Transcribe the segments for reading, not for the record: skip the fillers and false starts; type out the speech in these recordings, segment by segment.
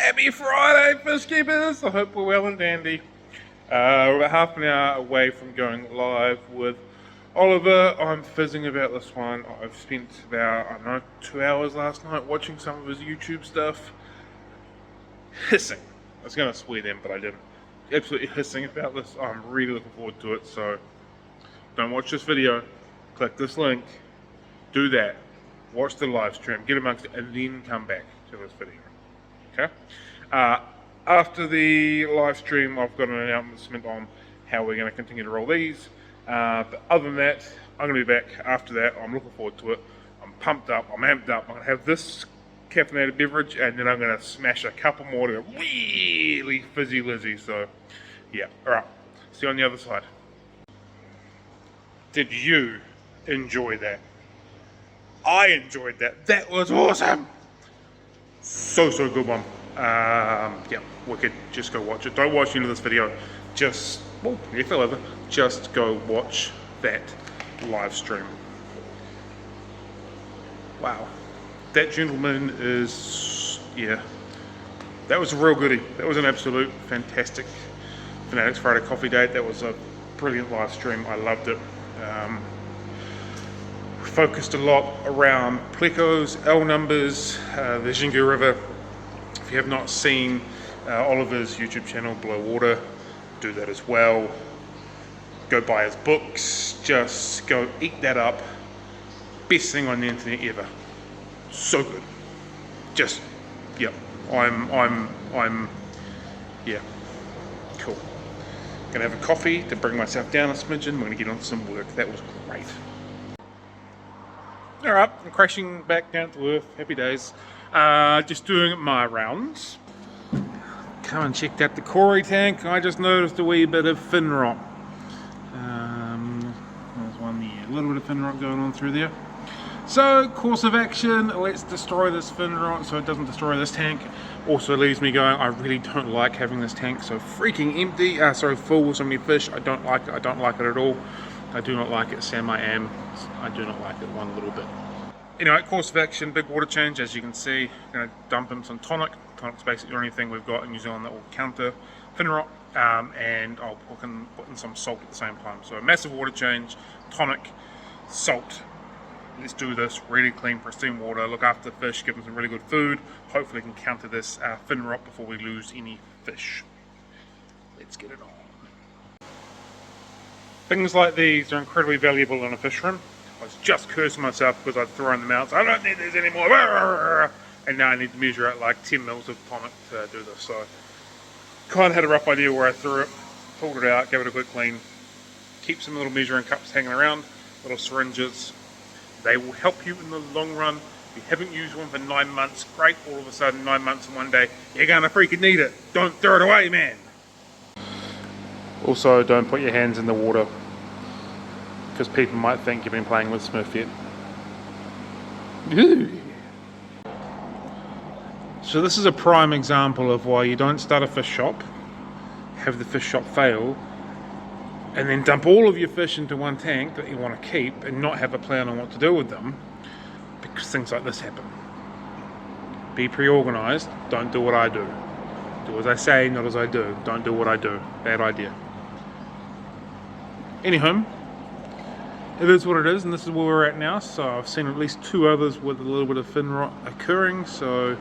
Happy Friday, fish keepers! I hope we're well and dandy. We're about half an hour away from going live with Oliver. I'm fizzing about this one. I've spent about, I don't know, 2 hours last night watching some of his YouTube stuff. Hissing. I was going to swear then, but I didn't. Absolutely hissing about this. I'm really looking forward to it, so don't watch this video. Click this link. Do that. Watch the live stream. Get amongst it, and then come back to this video. Okay? After the live stream, I've got an announcement on how we're going to continue to roll these. But other than that, I'm going to be back after that. I'm looking forward to it. I'm pumped up. I'm amped up. I'm going to have this caffeinated beverage, and then I'm going to smash a couple more to get really fizzy lizzy. So, yeah. Alright. See you on the other side. Did you enjoy that? I enjoyed that. That was awesome! So good one. Yeah, wicked. Just go watch it. Don't watch the end of this video. Just, well, you fell over. Just go watch that live stream. Wow. That gentleman is, yeah. That was a real goodie. That was an absolute fantastic Fanatics Friday coffee date. That was a brilliant live stream. I loved it. Focused a lot around plecos, L numbers, the Xingu River. If you have not seen Oliver's YouTube channel, Below Water, do that as well. Go buy his books. Just go eat that up. Best thing on the internet ever. So good. Just, yeah. Yeah. Cool. Gonna have a coffee to bring myself down a smidgen. We're gonna get on some work. That was great. Alright, I'm crashing back down to earth. Happy days. Just doing my rounds. Come and checked out the Cory tank. I just noticed a wee bit of fin rot. There's one there. A little bit of fin rot going on through there. So, course of action. Let's destroy this fin rot so it doesn't destroy this tank. Also leaves me going, I really don't like having this tank so freaking empty. Full with so many fish. I don't like it. I don't like it at all. I do not like it, Sam, I am. I do not like it one little bit. Anyway, course of action, big water change, as you can see. Going to dump in some tonic. Tonic's basically the only thing we've got in New Zealand that will counter fin rot. And I'll put in some salt at the same time. So a massive water change, tonic, salt. Let's do this, really clean, pristine water. Look after the fish, give them some really good food. Hopefully we can counter this fin rot before we lose any fish. Let's get it on. Things like these are incredibly valuable in a fish room. I was just cursing myself because I'd thrown them out, so I don't need these anymore. And now I need to measure out like 10 mils of tonic to do this. So, kind of had a rough idea where I threw it, pulled it out, gave it a quick clean. Keep some little measuring cups hanging around, little syringes. They will help you in the long run. If you haven't used one for 9 months, great. All of a sudden, 9 months in one day, you're gonna freaking need it. Don't throw it away, man. Also, don't put your hands in the water because people might think you've been playing with Smurf yet. So this is a prime example of why you don't start a fish shop, have the fish shop fail, and then dump all of your fish into one tank that you want to keep and not have a plan on what to do with them, because things like this happen. Be pre-organised, don't do what I do. Do as I say, not as I do. Don't do what I do. Bad idea. Anyhow, it is what it is, and this is where we're at now. So I've seen at least 2 others with a little bit of fin rot occurring, so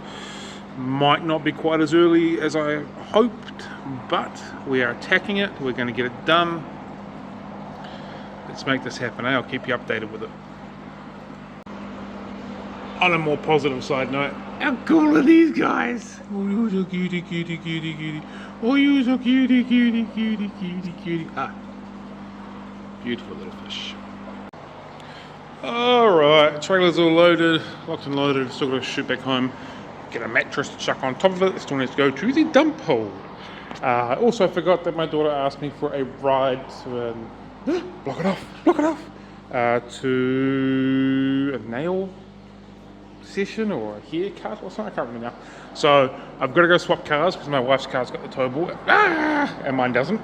might not be quite as early as I hoped, but we are attacking it. We're going to get it done. Let's make this happen. I'll keep you updated with it. On a more positive side note, how cool are these guys? Oh, you're so cutie, cutie, cutie, cutie. Oh, you're so cutie, cutie, cutie, cutie, cutie. Beautiful little fish. Alright, trailer's all loaded, locked and loaded. Still got to shoot back home, get a mattress to chuck on top of it. It still needs to go to the dump hole. I also forgot that my daughter asked me for a ride to block it off, to a nail session or a haircut or something. I can't remember now. So I've got to go swap cars because my wife's car's got the tow ball and mine doesn't.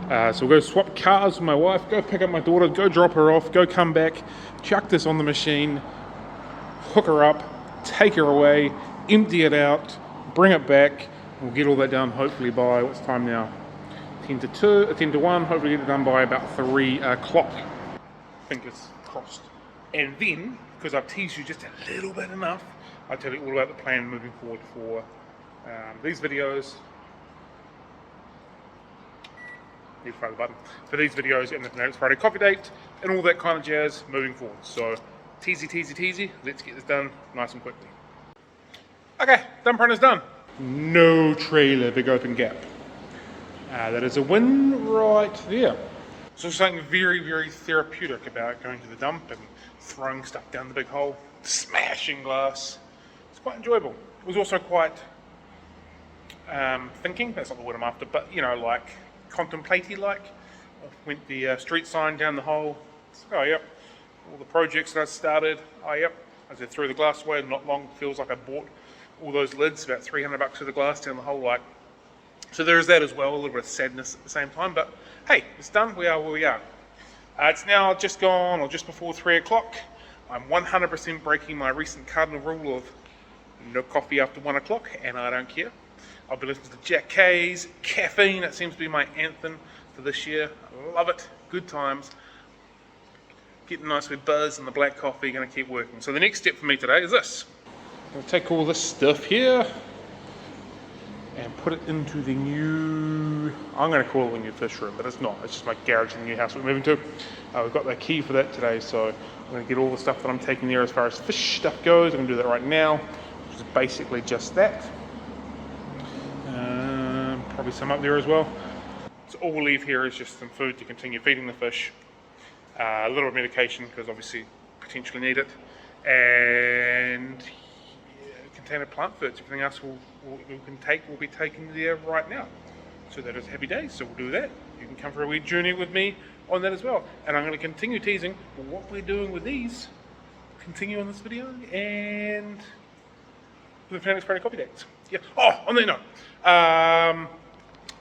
So we'll go swap cars with my wife, go pick up my daughter, go drop her off, go come back, chuck this on the machine, hook her up, take her away, empty it out, bring it back, We'll get all that done hopefully by, what's time now? 10 to 2, 10 to 1, hopefully get it done by about 3 o'clock. Fingers crossed. And then, because I've teased you just a little bit enough, I'll tell you all about the plan moving forward for these videos. Need to find the button. For these videos and the next Friday coffee date and all that kind of jazz moving forward. So, teasy, let's get this done nice and quickly. Okay, thumbprint is done. No trailer, big open gap. That is a win right there. So something very, very therapeutic about going to the dump and throwing stuff down the big hole, smashing glass. It's quite enjoyable. It was also quite thinking, that's not the word I'm after, but you know, like contemplative-like. Went the street sign down the hole. Oh yep, all the projects that I started. Oh yep, as I threw the glass away, not long, feels like I bought all those lids, about $300 for the glass down the hole. Like, so there is that as well, a little bit of sadness at the same time, but hey, it's done, we are where we are. It's now just gone, or just before 3 o'clock. I'm 100% breaking my recent cardinal rule of no coffee after 1 o'clock, and I don't care. I'll be listening to Jack K's Caffeine. It seems to be my anthem for this year. I love it. Good times. Getting nice with buzz and the black coffee. Going to keep working. So the next step for me today is this. I'm going to take all this stuff here and put it into the new, I'm going to call it the new fish room, but it's not. It's just my garage in the new house we're moving to. We've got the key for that today, so I'm going to get all the stuff that I'm taking there as far as fish stuff goes. I'm going to do that right now, which is basically just that. Probably some up there as well. So all we'll leave here is just some food to continue feeding the fish, a little bit of medication because obviously potentially need it, and a container of plant foods. Everything else we can take will be taken there right now. So that is happy days. So we'll do that. You can come for a wee journey with me on that as well. And I'm going to continue teasing what we're doing with these. Continue on this video and the next Friday coffee dates. Yeah. Oh, on that note.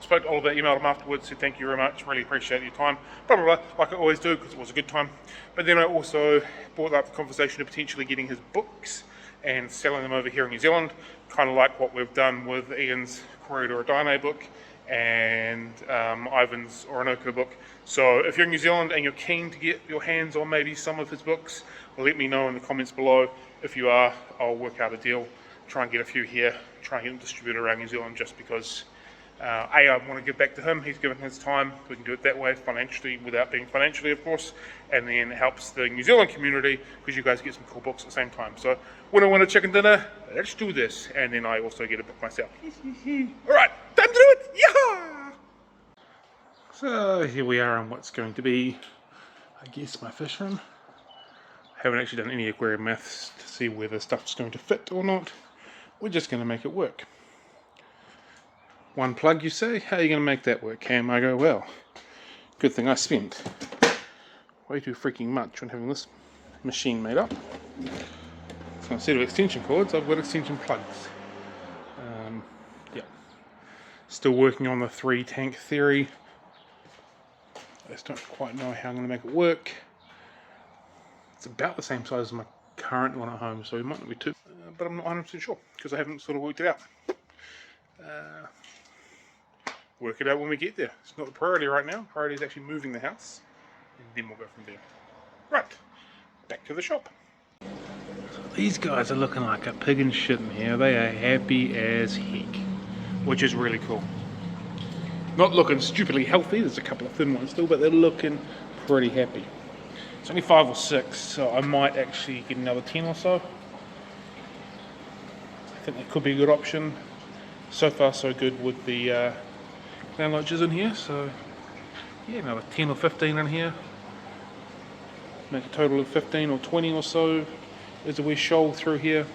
Spoke to Oliver, emailed him afterwards, said thank you very much, really appreciate your time, blah blah blah, like I always do because it was a good time. But then I also brought up the conversation of potentially getting his books and selling them over here in New Zealand, kind of like what we've done with Ian's Corridor Dine book and Ivan's Orinoco book. So if you're in New Zealand and you're keen to get your hands on maybe some of his books, let me know in the comments below. If you are, I'll work out a deal, try and get a few here, try and get them distributed around New Zealand just because I want to give back to him. He's given his time. We can do it that way, financially, without being financially, of course, and then it helps the New Zealand community because you guys get some cool books at the same time. So when I want a chicken dinner, let's do this, and then I also get a book myself. All right, time to do it. Yeah. So here we are on what's going to be, I guess, my fish room. I haven't actually done any aquarium maths to see whether stuff's going to fit or not. We're just going to make it work. One plug, you say? How are you going to make that work, Cam? I go, well, good thing I spent way too freaking much on having this machine made up. So instead of extension cords, I've got extension plugs. Yeah. Still working on the 3-tank theory. I just don't quite know how I'm going to make it work. It's about the same size as my current one at home, so it might not be too, but I'm not 100% sure because I haven't sort of worked it out. Work it out when we get there. It's not the priority right now. Priority is actually moving the house, and then we'll go from there. Right, back to the shop. These guys are looking like a pig in shit in here. They are happy as heck, which is really cool. Not looking stupidly healthy. There's a couple of thin ones still, but they're looking pretty happy. It's only 5 or 6, so I might actually get another 10 or so. I think that could be a good option. So far, so good with the clown lodges in here, so yeah, another 10 or 15 in here. Make a total of 15 or 20 or so. There's a wee shoal through here.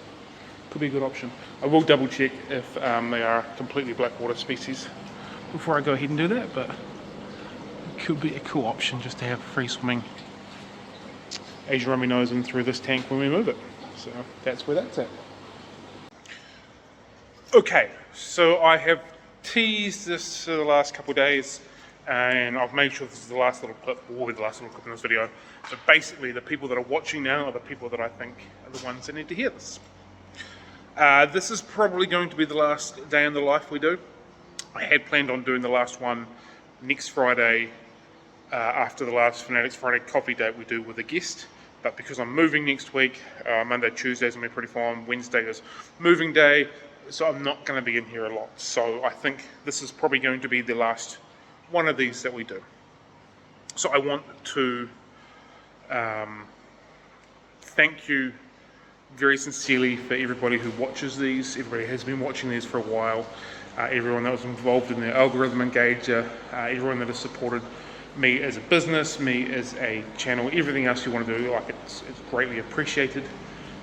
Could be a good option. I will double check if they are completely blackwater species before I go ahead and do that, but it could be a cool option just to have free swimming Asian rummy nose in through this tank when we move it. So that's where that's at. Okay, so I have teased this for the last couple of days, and I've made sure this is the last little clip, or will be the last little clip in this video. So basically the people that are watching now are the people that I think are the ones that need to hear this. This is probably going to be the last day in the life we do. I had planned on doing the last one next Friday, after the last Fanatics Friday coffee date we do with a guest. But because I'm moving next week, Monday, Tuesday's gonna be pretty fine. Wednesday is moving day, so I'm not gonna be in here a lot. So I think this is probably going to be the last one of these that we do. So I want to thank you very sincerely for everybody who watches these. Everybody has been watching these for a while. Everyone that was involved in the algorithm engager, everyone that has supported me as a business, me as a channel, everything else you want to do, like it's greatly appreciated.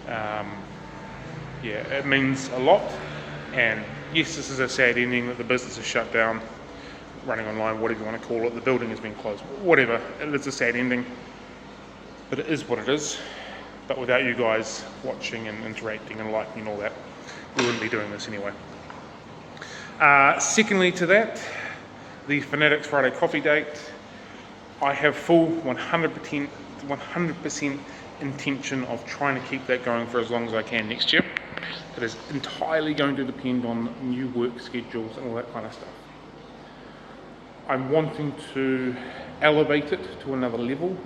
Yeah, it means a lot. And yes, this is a sad ending that the business is shut down, running online, whatever you want to call it. The building has been closed, whatever. It's a sad ending, but it is what it is. But without you guys watching and interacting and liking and all that, we wouldn't be doing this anyway. Secondly to that, the Fanatics Friday coffee date. I have full 100% intention of trying to keep that going for as long as I can next year. It is entirely going to depend on new work schedules and all that kind of stuff. I'm wanting to elevate it to another level.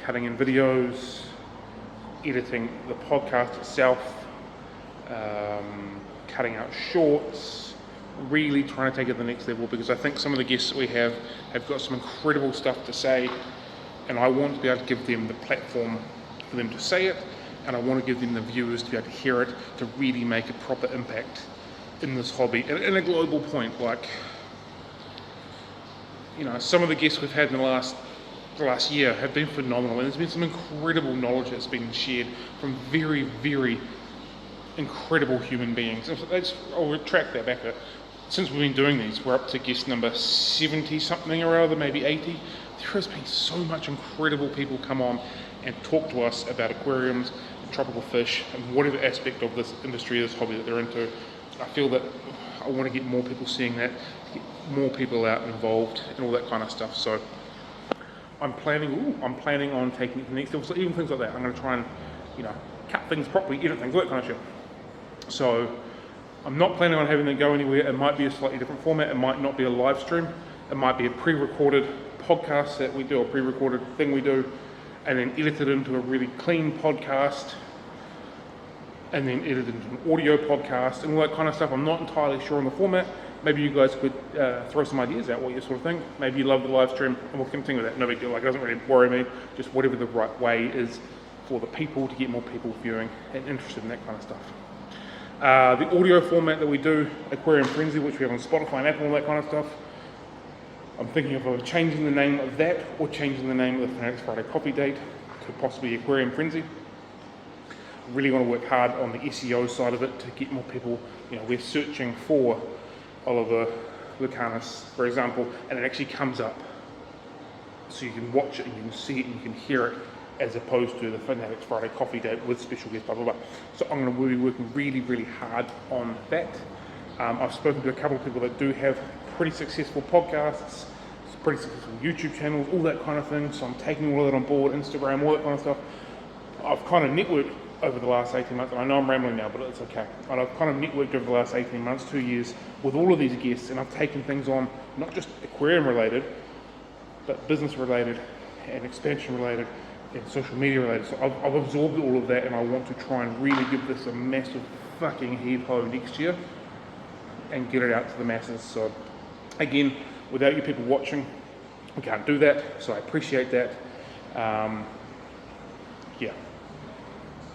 Cutting in videos, editing the podcast itself, cutting out shorts, really trying to take it to the next level, because I think some of the guests that we have got some incredible stuff to say, and I want to be able to give them the platform for them to say it, and I want to give them the viewers to be able to hear it, to really make a proper impact in this hobby, and in a global point. Like, you know, some of the guests we've had in the last year have been phenomenal, and there's been some incredible knowledge that's been shared from very, very incredible human beings. I'll retract that back. Since we've been doing these, we're up to guest number 70 something or other, maybe 80. There has been so much incredible people come on and talk to us about aquariums and tropical fish and whatever aspect of this industry, this hobby that they're into. I feel that I want to get more people seeing that, get more people out involved and all that kind of stuff. So I'm planning on taking it to the next level. So even things like that, I'm going to try and, you know, cut things properly, edit things, all that kind of shit. So I'm not planning on having it go anywhere. It might be a slightly different format. It might not be a live stream. It might be a pre-recorded podcast that we do, a pre-recorded thing we do, and then edit it into a really clean podcast, and then edit it into an audio podcast and all that kind of stuff. I'm not entirely sure on the format. Maybe you guys could throw some ideas out, what you sort of think. Maybe you love the live stream, and we'll continue with that. No big deal. Like, it doesn't really worry me. Just whatever the right way is for the people, to get more people viewing and interested in that kind of stuff. The audio format that we do, Aquarium Frenzy, which we have on Spotify and Apple and all that kind of stuff, I'm thinking of changing the name of that, or changing the name of the Fanatics Friday coffee date to possibly Aquarium Frenzy. I really want to work hard on the SEO side of it to get more people. You know, we're searching for Oliver Lucanus, for example, and it actually comes up, so you can watch it and you can see it and you can hear it, as opposed to the Fanatics Friday coffee date with special guests, blah, blah, blah. So I'm going to be working really, really hard on that. I've spoken to a couple of people that do have pretty successful podcasts, pretty successful YouTube channels, all that kind of thing. So I'm taking all of that on board, Instagram, all that kind of stuff. I've kind of networked over the last 18 months, and I know I'm rambling now, but it's okay. And I've kind of networked over the last 18 months, 2 years, with all of these guests, and I've taken things on, not just aquarium related, but business related and expansion related and social media related. So I've absorbed all of that, and I want to try and really give this a massive fucking heave-ho next year and get it out to the masses. So again, without you people watching, we can't do that, so I appreciate that. Yeah,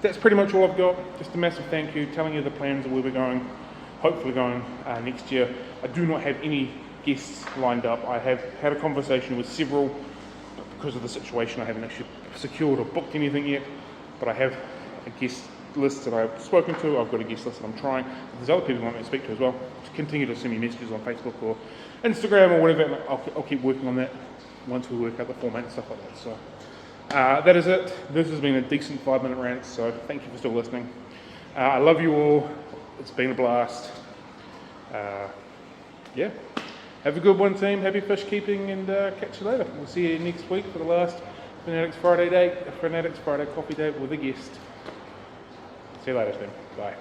that's pretty much all I've got. Just a massive thank you, telling you the plans of where we're going, hopefully going next year. I do not have any guests lined up. I have had a conversation with several, but because of the situation I haven't actually secured or booked anything yet, but I have a guest list that I've spoken to. I've got a guest list that I'm trying. There's other people I want me to speak to as well. Just continue to send me messages on Facebook or Instagram or whatever, and I'll keep working on that once we work out the format and stuff like that. So that is it. This has been a decent 5-minute rant, so thank you for still listening. I love you all. It's been a blast. Yeah. Have a good one, team. Happy fish keeping, and catch you later. We'll see you next week for the last Fanatics Friday date, Fanatics Friday coffee date with a guest. See you later, Tim. Bye.